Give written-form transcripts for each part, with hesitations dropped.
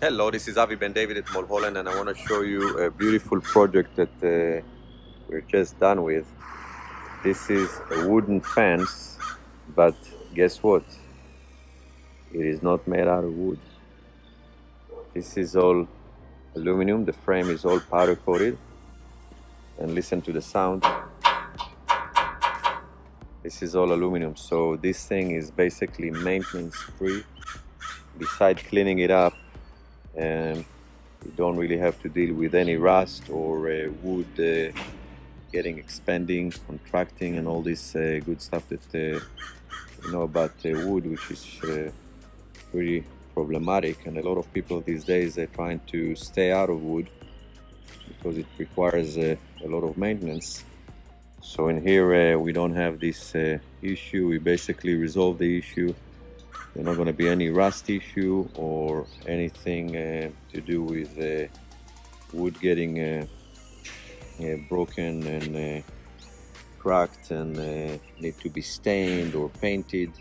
Hello, this is Avi Ben David at Mulholland, and I want to show you a beautiful project that we're just done with. This is a wooden fence, but guess what? It is not made out of wood. This is all aluminum. The frame is all powder coated. And listen to the sound. This is all aluminum, so this thing is basically maintenance free. Besides cleaning it up, you don't really have to deal with any rust or wood getting expanding, contracting, and all this good stuff that you know about wood, which is pretty problematic. And a lot of people these days are trying to stay out of wood because it requires a lot of maintenance. So in here we don't have this issue. We basically resolve the issue. There's not going to be any rust issue or anything to do with wood getting broken and cracked and need to be stained or painted.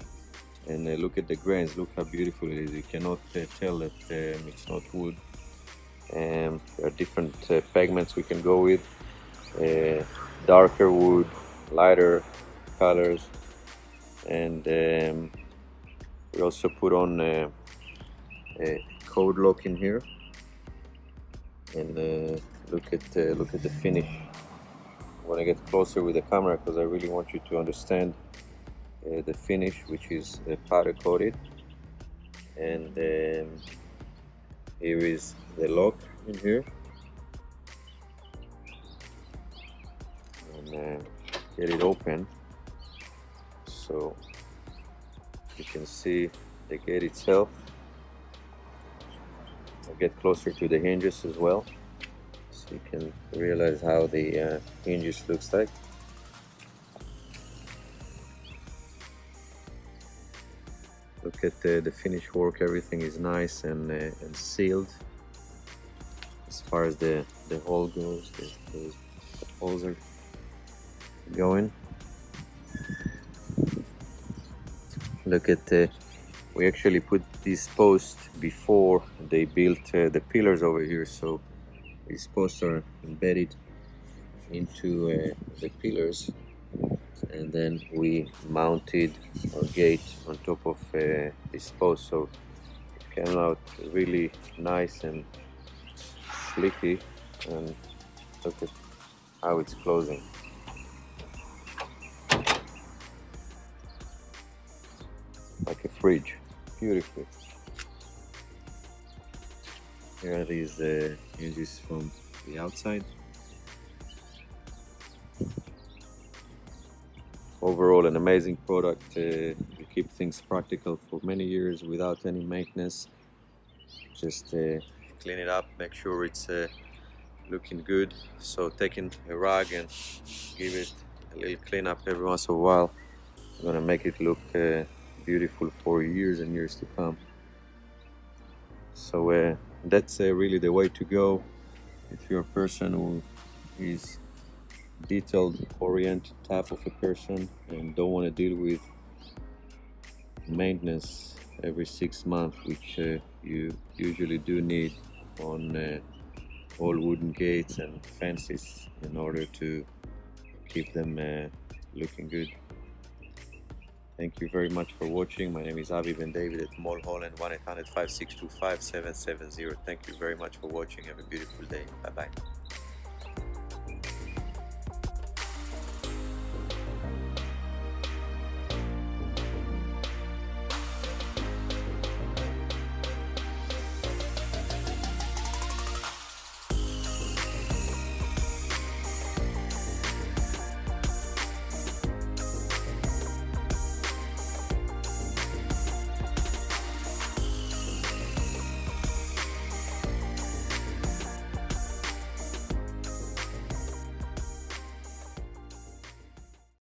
And look at the grains, look how beautiful it is. You cannot tell that it's not wood. There are different pigments we can go with. Darker wood, lighter colors, and we also put on a code lock in here. And look at the finish. I want to get closer with the camera because I really want you to understand the finish, which is powder coated. And here is the lock in here. And get it open so you can see the gate itself. I'll get closer to the hinges as well so you can realize how the hinges looks like. Look at the finish work. Everything is nice and sealed. As far as the hole goes, the holes are going. Look at we actually put this post before they built the pillars over here, so these posts are embedded into the pillars, and then we mounted our gate on top of this post, so it came out really nice and slicky. And look at how it's closing. Like a fridge, beautifully. Here are these hinges from the outside. Overall, an amazing product. We keep things practical for many years without any maintenance. Just clean it up, make sure it's looking good. So taking a rag and give it a little clean up every once in a while, I'm gonna make it look beautiful for years and years to come. So that's really the way to go if you're a person who is detailed oriented type of a person and don't want to deal with maintenance every 6 months, which you usually do need on all wooden gates and fences in order to keep them looking good. Thank you very much for watching. My name is Avi Ben David at Mulholland, 1-800-562-5770. Thank you very much for watching. Have a beautiful day. Bye-bye.